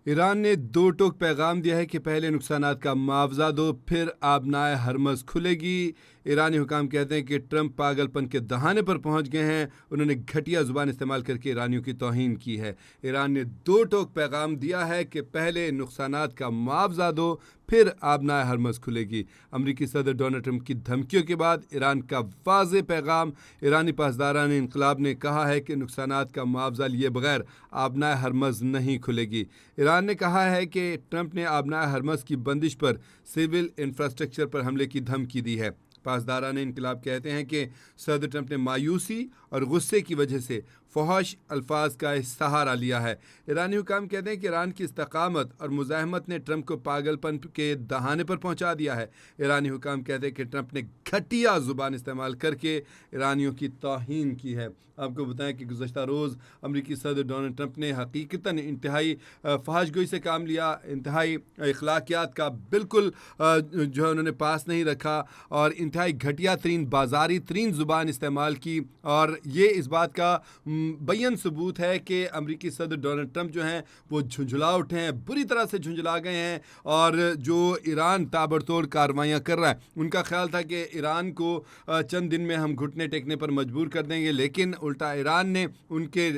Iran ने दो टोक पैगाम दिया है कि पहले नुकसानात का मुआवजा दो, फिर आबनाए हरमज़ खुलेगी। ईरानी हुकाम कहते हैं कि ट्रंप पागलपन के दहाने पर पहुंच गए हैं। उन्होंने घटिया ज़ुबान इस्तेमाल करके ईरानियों की तौहीन की है। ईरान ने दो टोक पैगाम दिया है कि पहले नुकसानात का मुआवजा दो, फिर आबनाए हरमज़ खुलेगी। अमरीकी सदर डोनाल्ड ट्रंप की धमकियों के बाद ईरान का वाज़ेह पैगाम। ईरानी पासदारान इनकलाब ने कहा है कि नुकसानात का मुआवजा लिए बगैर आबनाए हरमज़ नहीं खुलेगी। ईरान ने कहा है कि ट्रंप ने आबनाए हरमज़ की बंदिश पर सिविल इंफ्रास्ट्रक्चर पर हमले की धमकी दी है। पासदारान इनकलाब कहते हैं कि सदर ट्रंप ने मायूसी और गुस्से की वजह से फहश अल्फाज का सहारा लिया है। ईरानी हुकाम कहते हैं कि ईरान की इस्तकामत और मुज़ाहमत ने ट्रंप को पागलपन के दहाने पर पहुंचा दिया है। ईरानी हुकाम कहते हैं कि ट्रंप ने घटिया ज़ुबान इस्तेमाल करके ईरानियों की तौहीन की है। आपको बताएं कि गुज़श्ता रोज़ अमरीकी सदर डोनाल्ड ट्रंप ने हकीकतन इंतहाई फहाशगोई से काम लिया, इंतहाई अखलाकियात का बिल्कुल जो है उन्होंने पास नहीं रखा और इंतहाई घटिया तरीन बाजारी तरीन ज़ुबान इस्तेमाल की। और ये इस बात का बैन सबूत है कि अमरीकी सदर डोनाल्ड ट्रंप जो हैं वो झुंझला उठे हैं, बुरी तरह से झुंझला गए हैं। और जो ईरान ताबड़तोड़ कार्रवाइयाँ कर रहा है, उनका ख्याल था कि ईरान को चंद दिन में हम घुटने टेकने पर मजबूर कर देंगे, लेकिन उल्टा ईरान ने उनके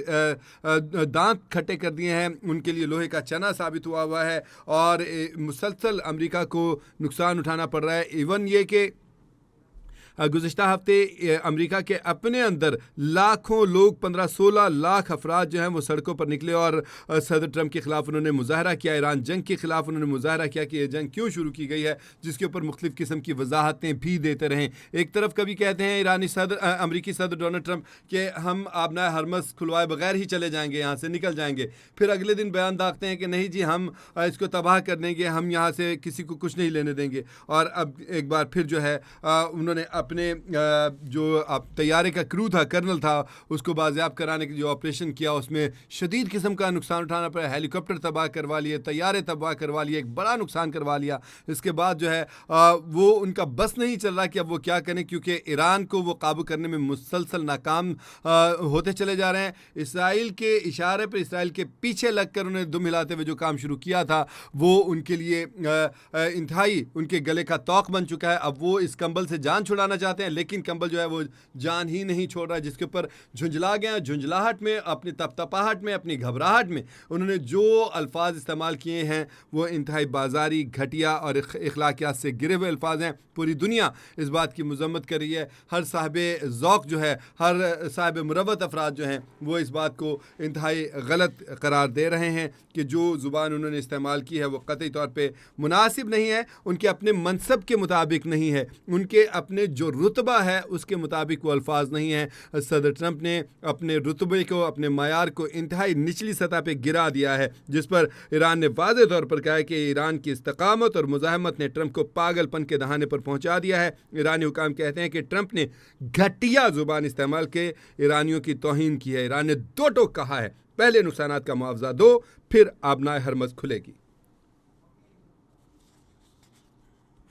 दांत खट्टे कर दिए हैं, उनके लिए लोहे का चना साबित हुआ है। और मुसलसल अमरीका को नुकसान उठाना पड़ रहा है। इवन ये कि गुज़िश्ता हफ्ते अमेरिका के अपने अंदर लाखों लोग, 15-16 लाख अफराद जो हैं वो सड़कों पर निकले और सदर ट्रंप के ख़िलाफ़ उन्होंने मुज़ाहरा किया। ईरान जंग के ख़िलाफ़ उन्होंने मुज़ाहरा किया कि ये जंग क्यों शुरू की गई है, जिसके ऊपर मुख्तलिफ़ किस्म की वजाहतें भी देते रहें। एक तरफ कभी कहते हैं अमरीकी सदर डोनाल्ड ट्रंप कि हम आबनाए हरमज़ खुलवाए बगैर ही चले जाएंगे, यहाँ से निकल जाएंगे। फिर अगले दिन बयान दागते हैं कि नहीं जी, हम इसको तबाह कर देंगे, हम यहाँ से किसी को कुछ नहीं लेने देंगे। और अब एक बार फिर जो है उन्होंने अपने जो तैयारे का क्रू था, कर्नल था, उसको बाजियाब कराने के जो ऑपरेशन किया उसमें शदीद किस्म का नुकसान उठाना पड़ा। हेलीकॉप्टर तबाह करवा लिए, तैयारे तबाह करवा लिए, एक बड़ा नुकसान करवा लिया। इसके बाद जो है वो उनका बस नहीं चल रहा कि अब वो क्या करें, क्योंकि ईरान को वो काबू करने में मुसलसल नाकाम होते चले जा रहे हैं। इसराइल के इशारे पर, इसराइल के पीछे लगकर उन्हें दुम हिलाते हुए जो काम शुरू किया था वो उनके लिए इंतहाई उनके गले का तौक बन चुका है। अब वो इस कंबल से जान छुड़ाना चाहते हैं, लेकिन कंबल जो है वो जान ही नहीं छोड़ रहा है, जिसके ऊपर झुंझला गया। झुंझलाहट में, अपनी तपतपाहट में, अपनी घबराहट में उन्होंने जो अल्फाज इस्तेमाल किए हैं वो इंतहाई बाजारी, घटिया और इखलाकियात से गिरे हुए अल्फाज हैं। पूरी दुनिया इस बात की मजम्मत कर रही है। हर साहिब ज़ौक़ जो है, हर साहिब मुरव्वत अफराद जो हैं वो इस बात को इंतहाई गलत करार दे रहे हैं कि जो ज़ुबान उन्होंने इस्तेमाल की है वो कतई तौर पे मुनासिब नहीं है, उनके अपने मनसब के मुताबिक नहीं है, उनके अपने जो रुतबा है उसके मुताबिक वो अल्फाज नहीं है। सदर ट्रंप ने अपने रुतबे को, अपने मायार को इंतहाई निचली सतह पे गिरा दिया है, जिस पर ईरान ने वाज़ेह तौर पर कहा है कि ईरान की इस्तकामत और मुज़ाहमत ने ट्रंप को पागलपन के दहाने पर पहुंचा दिया है। ईरानी हुकाम कहते हैं कि ट्रंप ने घटिया ज़ुबान इस्तेमाल के ईरानियों की तौहीन की है। ईरान ने दो टोक कहा है, पहले नुकसानात का मुआवजा दो, फिर आबनाए हरमज़ खुलेगी।